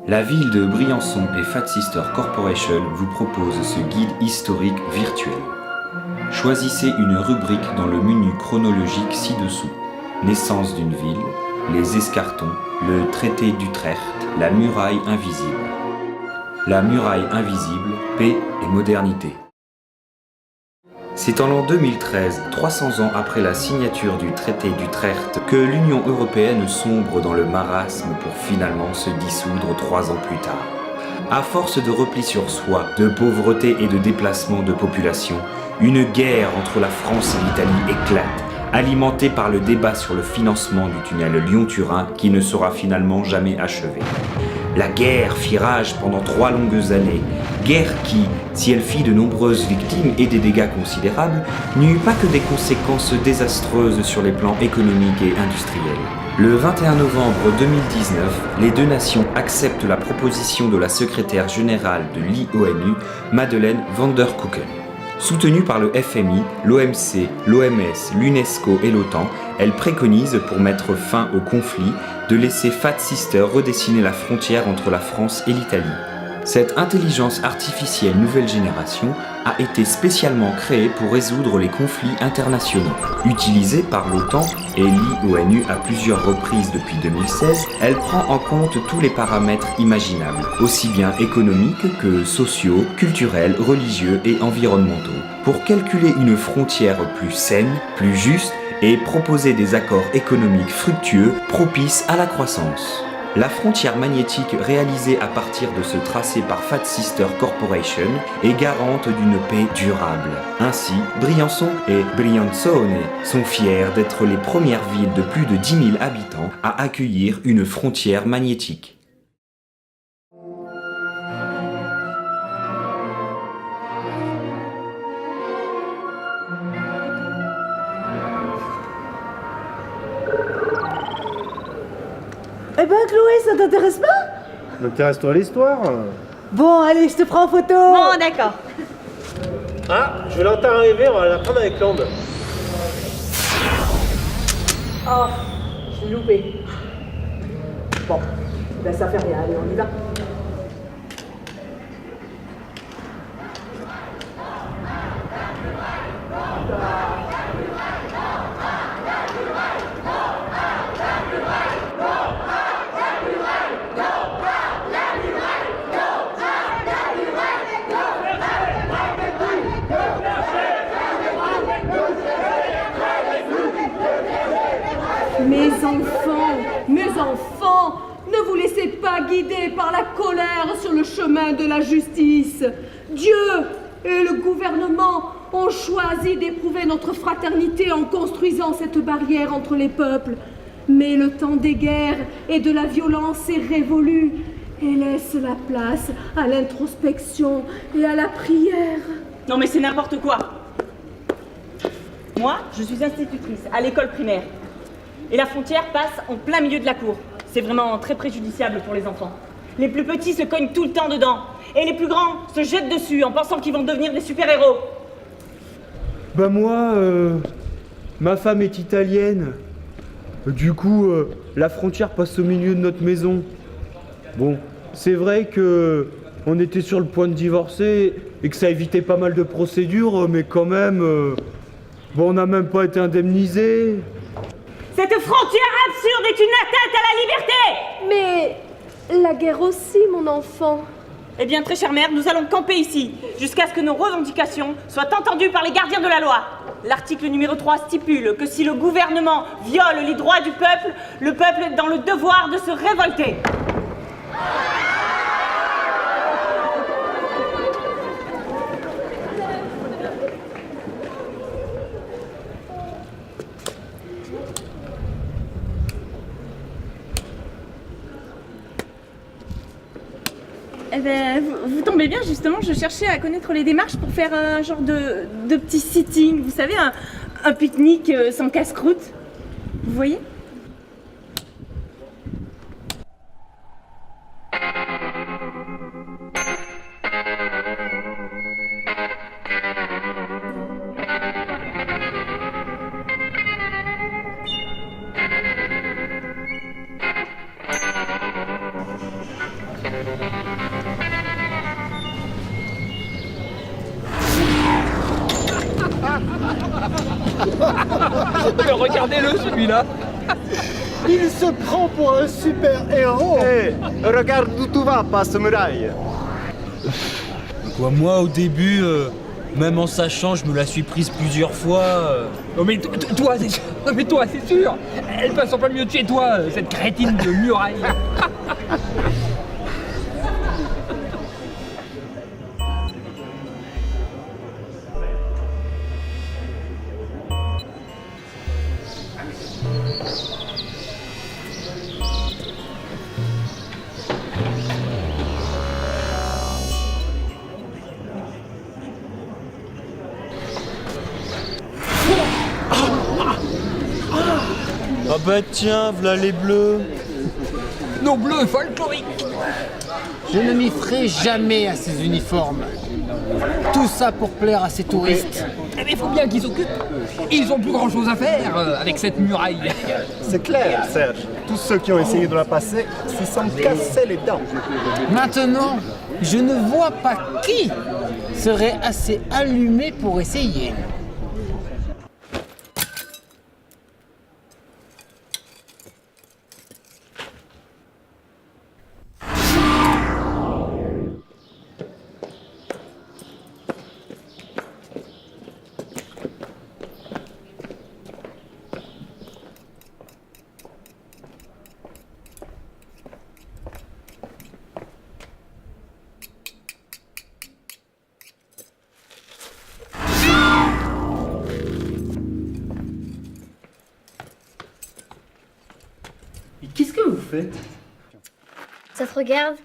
La ville de Briançon et Fat Sister Corporation vous propose ce guide historique virtuel. Choisissez une rubrique dans le menu chronologique ci-dessous. Naissance d'une ville, les escartons, le traité d'Utrecht, la muraille invisible. La muraille invisible, paix et modernité. C'est en l'an 2013, 300 ans après la signature du traité d'Utrecht, que l'Union européenne sombre dans le marasme pour finalement se dissoudre 3 ans plus tard. À force de repli sur soi, de pauvreté et de déplacement de population, une guerre entre la France et l'Italie éclate, alimentée par le débat sur le financement du tunnel Lyon-Turin qui ne sera finalement jamais achevé. La guerre fit rage pendant 3 longues années, guerre qui, si elle fit de nombreuses victimes et des dégâts considérables, n'eut pas que des conséquences désastreuses sur les plans économiques et industriels. Le 21 novembre 2019, les deux nations acceptent la proposition de la secrétaire générale de l'IONU, Madeleine van der Kucken. Soutenue par le FMI, l'OMC, l'OMS, l'UNESCO et l'OTAN, elle préconise, pour mettre fin au conflit, de laisser Fat Sister redessiner la frontière entre la France et l'Italie. Cette intelligence artificielle nouvelle génération a été spécialement créée pour résoudre les conflits internationaux. Utilisée par l'OTAN et l'IONU à plusieurs reprises depuis 2016, elle prend en compte tous les paramètres imaginables, aussi bien économiques que sociaux, culturels, religieux et environnementaux, pour calculer une frontière plus saine, plus juste et proposer des accords économiques fructueux propices à la croissance. La frontière magnétique réalisée à partir de ce tracé par Fat Sister Corporation est garante d'une paix durable. Ainsi, Briançon et Brianzone sont fiers d'être les premières villes de plus de 10 000 habitants à accueillir une frontière magnétique. Eh ben Chloé, ça t'intéresse pas? M'intéresse-toi l'histoire. Bon, allez, je te prends en photo. Bon, d'accord. Ah, je vais l'entendre arriver, on va la prendre avec l'onde. Oh, j'ai loupé. Bon, ben ça fait rien, allez, on y va. Mes enfants, ne vous laissez pas guider par la colère sur le chemin de la justice. Dieu et le gouvernement ont choisi d'éprouver notre fraternité en construisant cette barrière entre les peuples. Mais le temps des guerres et de la violence est révolu et laisse la place à l'introspection et à la prière. Non mais c'est n'importe quoi. Moi, je suis institutrice à l'école primaire. Et la frontière passe en plein milieu de la cour. C'est vraiment très préjudiciable pour les enfants. Les plus petits se cognent tout le temps dedans. Et les plus grands se jettent dessus en pensant qu'ils vont devenir des super-héros. Bah moi, ma femme est italienne. Du coup, la frontière passe au milieu de notre maison. Bon, c'est vrai que on était sur le point de divorcer et que ça évitait pas mal de procédures, mais quand même, bon, on n'a même pas été indemnisés. Cette frontière absurde est une atteinte à la liberté! Mais la guerre aussi, mon enfant. Eh bien, très chère mère, nous allons camper ici, jusqu'à ce que nos revendications soient entendues par les gardiens de la loi. L'article numéro 3 stipule que si le gouvernement viole les droits du peuple, le peuple est dans le devoir de se révolter. Eh ben, vous tombez bien, justement, je cherchais à connaître les démarches pour faire un genre de petit sitting, vous savez, un pique-nique sans casse-croûte. Vous voyez ? Regardez-le celui-là. Il se prend pour un super-héros. Hé, regarde d'où tu vas, pas samouraï. Quoi, moi au début, même en sachant, je me la suis prise plusieurs fois. Non mais toi, c'est sûr. Elle passe en plein milieu de chez toi, cette crétine de muraille. Ah bah tiens, v'là les bleus. Nos bleus folkloriques. Je ne m'y ferai jamais à ces uniformes. Tout ça pour plaire à ces touristes. Mais il faut bien qu'ils s'occupent. Ils ont plus grand chose à faire avec cette muraille. C'est clair, Serge. Tous ceux qui ont essayé de la passer se sont cassés les dents. Maintenant, je ne vois pas qui serait assez allumé pour essayer. Qu'est-ce que vous faites? Ça te regarde?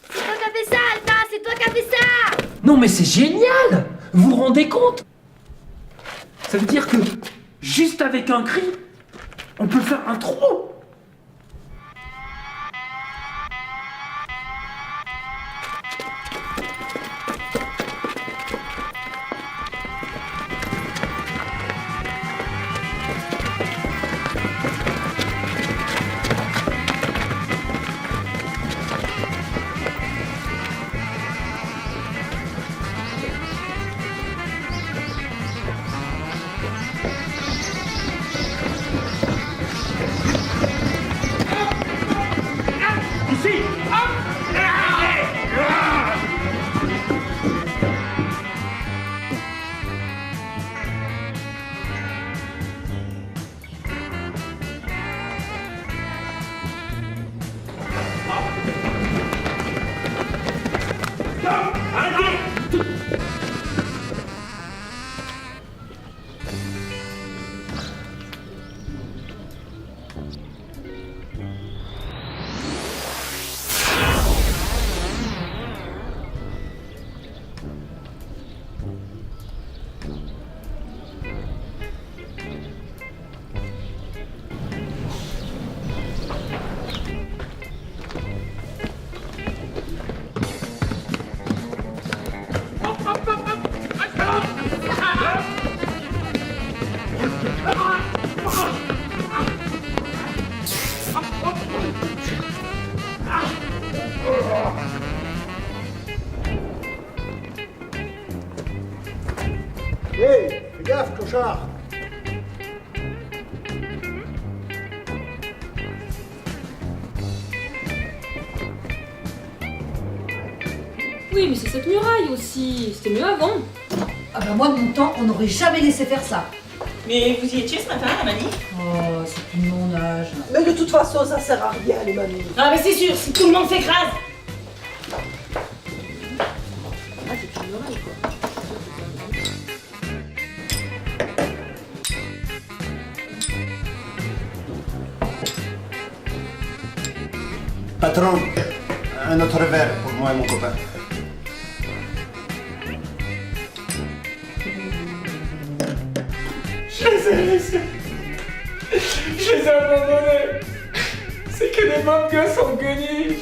C'est toi qui as fait ça, Alpha! C'est toi qui as fait ça! Non mais c'est génial. Vous vous rendez compte? Ça veut dire que juste avec un cri, on peut faire un trou. Hé, fais gaffe, clochard. Oui, mais c'est cette muraille aussi. C'était mieux avant. Ah bah moi de mon temps, on n'aurait jamais laissé faire ça. Mais vous y étiez ce matin, la manif? Oh, c'est plus de mon âge. Mais de toute façon, ça sert à rien, les mamies. Ah mais c'est sûr, si tout le monde s'écrase. Ah, c'est une muraille, quoi. Patron, un autre verre pour moi et mon copain. Je les ai abandonnés. C'est que des mômes gosses en guenilles.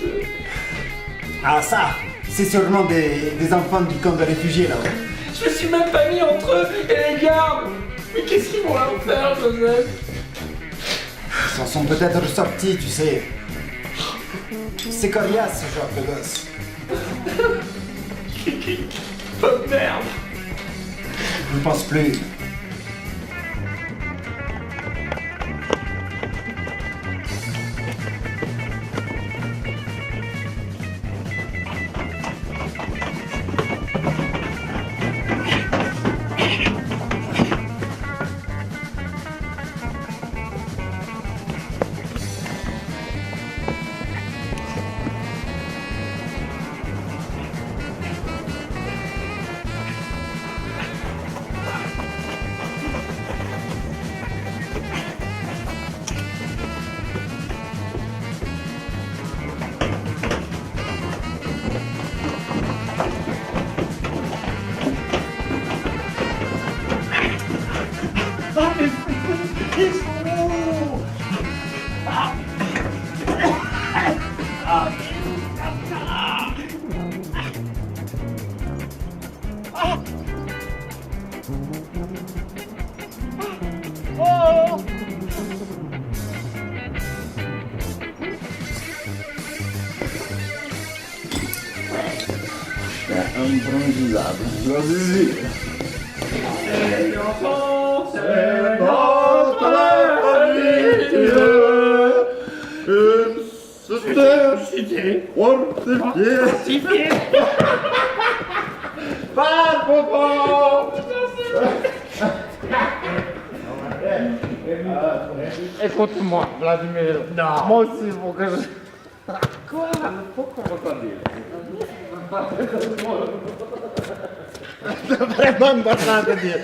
Ah ça, c'est sûrement des enfants du camp de réfugiés là-haut. Je me suis même pas mis entre eux et les gardes. Mais qu'est-ce qu'ils vont leur faire, Joseph? Ils s'en sont peut-être sortis, tu sais. C'est coriace, ce genre de gosse. Oh merde! Je ne pense plus. Improvvisable. Vas-y. Les enfants, c'est notre famille. C'était fortifié. Pas Popo. Écoute-moi, Vladimir. Non. Moi aussi, il faut que je... Quoi? Pourquoi on va dire? Vraiment en train de dire.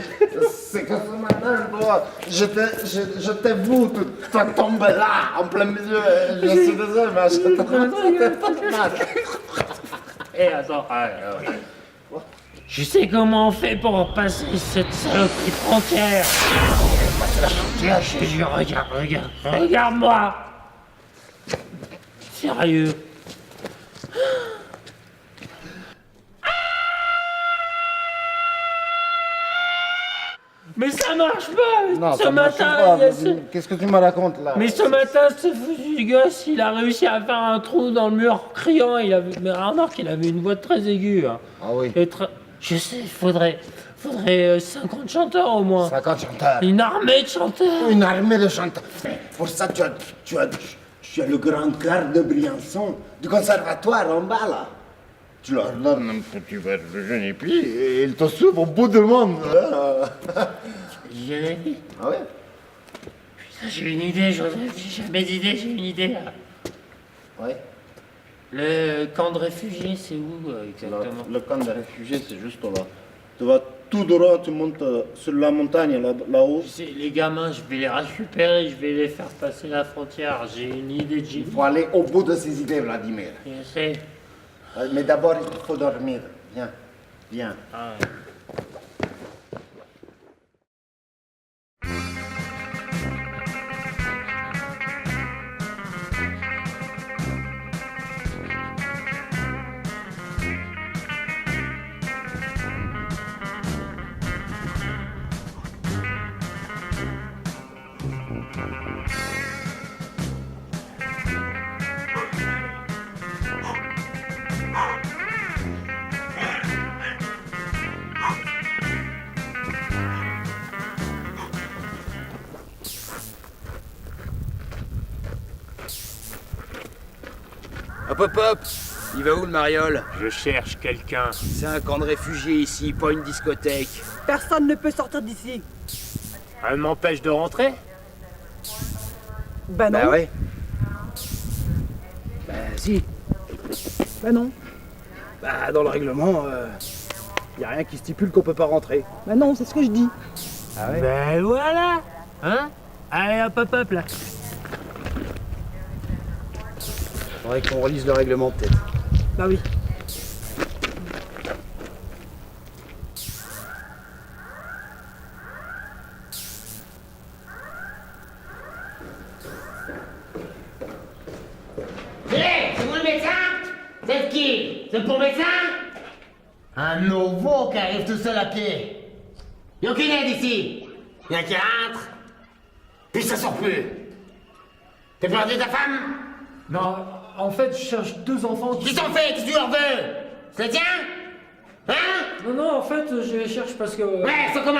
C'est que ce matin, toi, je t'ai vu, tu es tombé là, en plein milieu. Je suis désolé, mais je t'ai mal. Eh, attends, je sais comment on fait pour passer cette saloperie frontière. Je te jure, regarde-moi. Sérieux. Mais ça marche pas! Non, ce ça marche matin, pas. Qu'est-ce que tu me racontes là? Mais ce matin, ce foutu gosse, il a réussi à faire un trou dans le mur criant. Mais remarque, il avait une voix très aiguë. Hein. Ah oui. Je sais, il faudrait 50 chanteurs au moins. 50 chanteurs. Une armée de chanteurs. Une armée de chanteurs. Pour ça, tu as le grand cœur de Briançon, du conservatoire en bas là. Tu leur donnes un petit verre de genépi et ils te suivent au bout du monde. Genépi? Ah ouais? Putain, j'ai une idée, Joseph. J'ai jamais d'idée, j'ai une idée là. Ouais. Le camp de réfugiés, c'est où exactement? Le camp de réfugiés, c'est juste là. Tu vas tout droit, tu montes sur la montagne là-haut. Tu sais, les gamins, je vais les récupérer, je vais les faire passer la frontière. J'ai une idée de Il faut aller au bout de ces idées, Vladimir. Je sais. Mais d'abord, il faut dormir. Viens, viens. Ah. Hop hop hop! Il va où le mariole? Je cherche quelqu'un. C'est un camp de réfugiés ici, pas une discothèque. Personne ne peut sortir d'ici. Elle m'empêche de rentrer? Ben non. Bah ouais. Bah si. Ben non. Bah dans le règlement, y a rien qui stipule qu'on peut pas rentrer. Ben non, c'est ce que je dis. Ah ouais? Ben voilà! Hein? Allez hop hop hop là! Faudrait qu'on relise le règlement peut-être. Bah oui. Hé, c'est vous le médecin? C'est qui? C'est pour médecin? Un nouveau qui arrive tout seul à pied. Y'a aucune aide ici. Y'a qui rentre, puis ça sort plus. T'as perdu ta femme? Non, en fait, je cherche 2 enfants Qui t'en fait? Qu'est-ce que tu leur veux? C'est le tien? Hein? Non, en fait, je les cherche parce que... Ouais, c'est comment?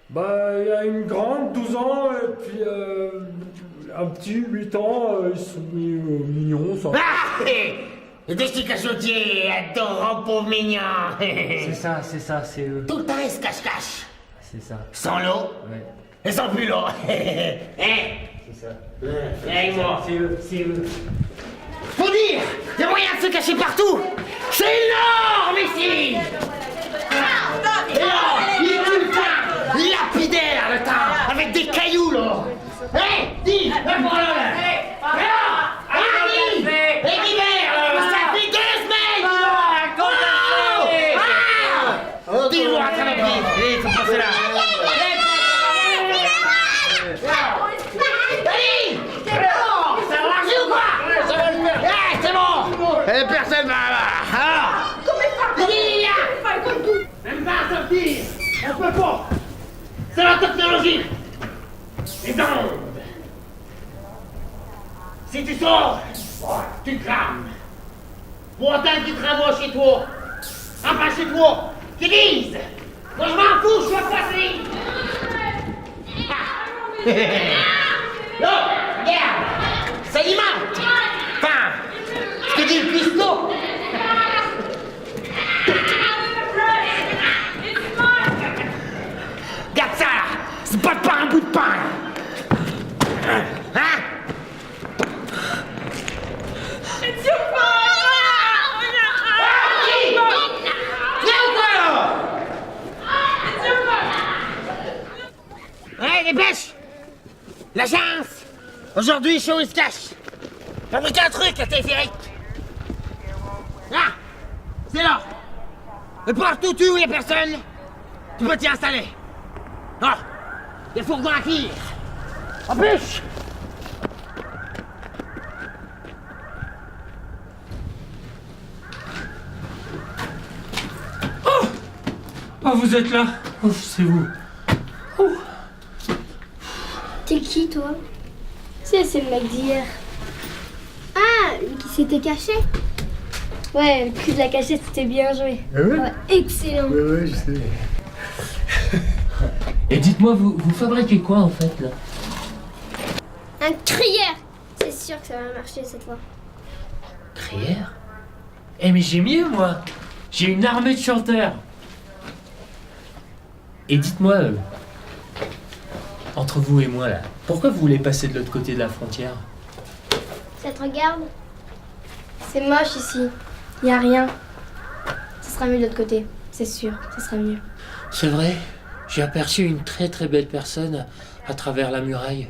Bah, il y a une grande, 12 ans, et puis un petit, 8 ans, ils sont mignons, ça. Ah! Les deux petits cachotiers, adorants pauvres mignons. C'est ça, c'est eux. Tout le temps, ils se cachent. C'est ça. Sans l'eau? Ouais. Et sans plus l'eau. Hein? C'est ça. Avec moi. C'est eux. Faut dire, il y a moyen de se cacher partout. C'est énorme ici. Énorme, il est tout le temps lapidaire le temps, avec des cailloux là. Hé, dis, la parole. Allez, l'hiver, ça fait 2 semaines. Dis-moi à travers la vie. Allez, faut passer là. Allez, c'est bon. Ça va marcher ou quoi? Ça va le faire. Eh, c'est bon. Personne va. Même pas sortir. On peut pas. C'est la technologie. Les ondes. Si tu sors, tu crames. Pour autant que tu travailles chez toi. Enfin chez toi. Qu'ils disent. Moi je m'en fous, je suis passé. Non, regarde. Ça alimente. Enfin, je te dis le cuistot. Regarde ça là. C'est pas de pain, un bout de pain. Hein? Ouais, dépêche! La chance! Aujourd'hui, chaud, il se cache! Fabrique un truc à téléphérique! Ah! C'est là! Et partout où il y a personne, tu peux t'y installer! Ah! Il y a fourgon à cuire! En plus! Oh, vous êtes là? Oh, c'est vous. Oh. T'es qui, toi? C'est le mec d'hier. Ah, lui qui s'était caché? Ouais, le cul de la cachette, c'était bien joué. Ah ouais? Ouais, excellent. Ouais, je sais. Et dites-moi, vous fabriquez quoi en fait là? Un crieur. C'est sûr que ça va marcher cette fois. Crieur? Eh mais j'ai mieux moi. J'ai une armée de chanteurs. Et dites-moi, entre vous et moi là, pourquoi vous voulez passer de l'autre côté de la frontière? Ça te regarde? C'est moche ici. Y a rien. Ça sera mieux de l'autre côté. C'est sûr, ça sera mieux. C'est vrai, j'ai aperçu une très très belle personne à travers la muraille.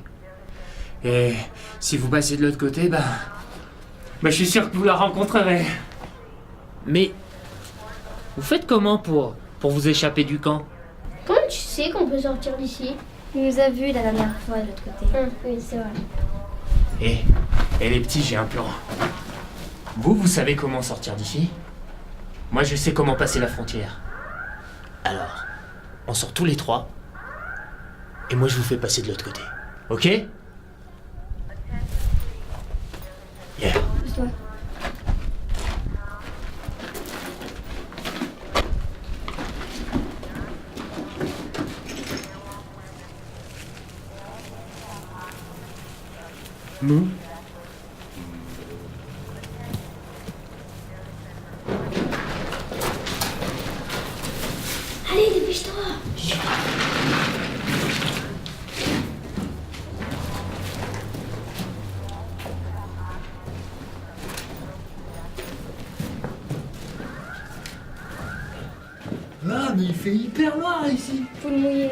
Et si vous passez de l'autre côté, bah je suis sûr que vous la rencontrerez. Mais vous faites comment pour vous échapper du camp? Comment tu sais qu'on peut sortir d'ici? Il nous a vus la dernière fois de l'autre côté. Oui, c'est vrai. Et les petits, j'ai un plan. Vous savez comment sortir d'ici? Moi, je sais comment passer la frontière. Alors, on sort tous les 3. Et moi, je vous fais passer de l'autre côté. Ok? Yeah. Pousse-toi. Nous? Allez, dépêche-toi. Ah, mais il fait hyper noir ici. Faut le mouiller.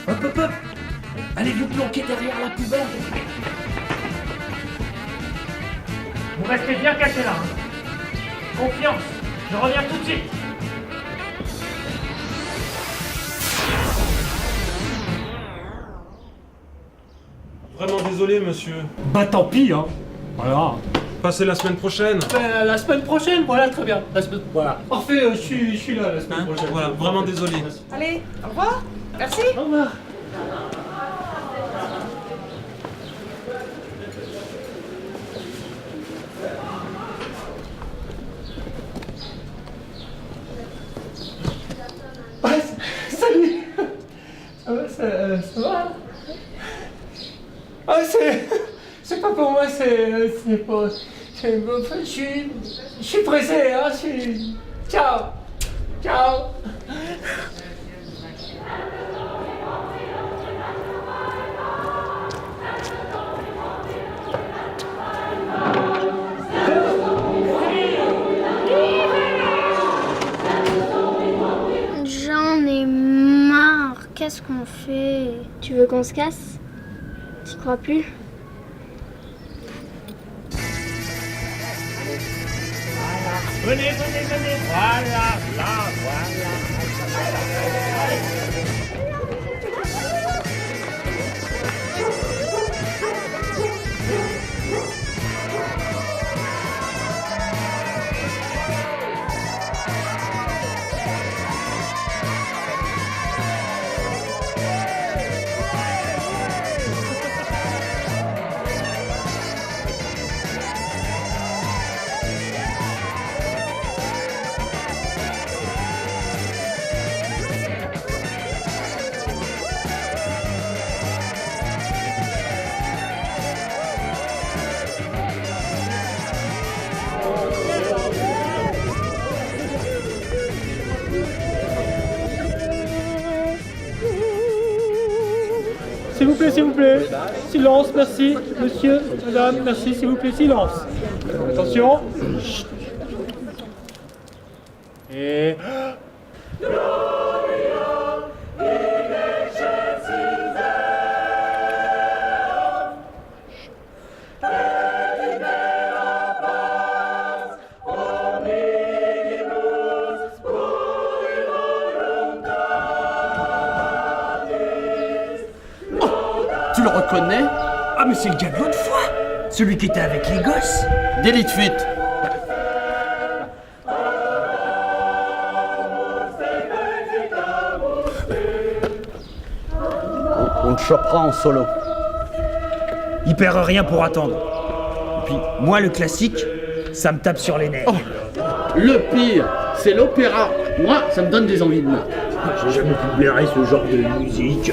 Hop, hop, hop. Allez vous planquer derrière la poubelle. Vous restez bien cachés là. Confiance, je reviens tout de suite. Vraiment désolé, monsieur. Bah tant pis, hein. Voilà. Passez la semaine prochaine. La semaine prochaine, voilà, très bien. Voilà. Parfait, je suis là la semaine prochaine. Voilà, vraiment désolé. Allez, au revoir. Merci. Au revoir. Salut. Ça va? Ah, c'est pas pour moi, c'est pas... Je suis pressé, hein, Ciao. Ciao. J'en ai marre. Qu'est-ce qu'on fait? Tu veux qu'on se casse? Tu crois plus? Venez, voilà, voilà. S'il vous plaît. Silence, merci. Monsieur, madame, merci, s'il vous plaît, silence. Attention. Chut. Et... Tu le reconnais? Ah mais c'est le gars de l'autre fois! Celui qui était avec les gosses! Délit de fuite! On te chopera en solo. Il perd rien pour attendre. Et puis, moi le classique, ça me tape sur les nerfs. Oh, le pire, c'est l'opéra. Moi, ça me donne des envies de meurtre. J'ai jamais pu blairer ce genre de musique.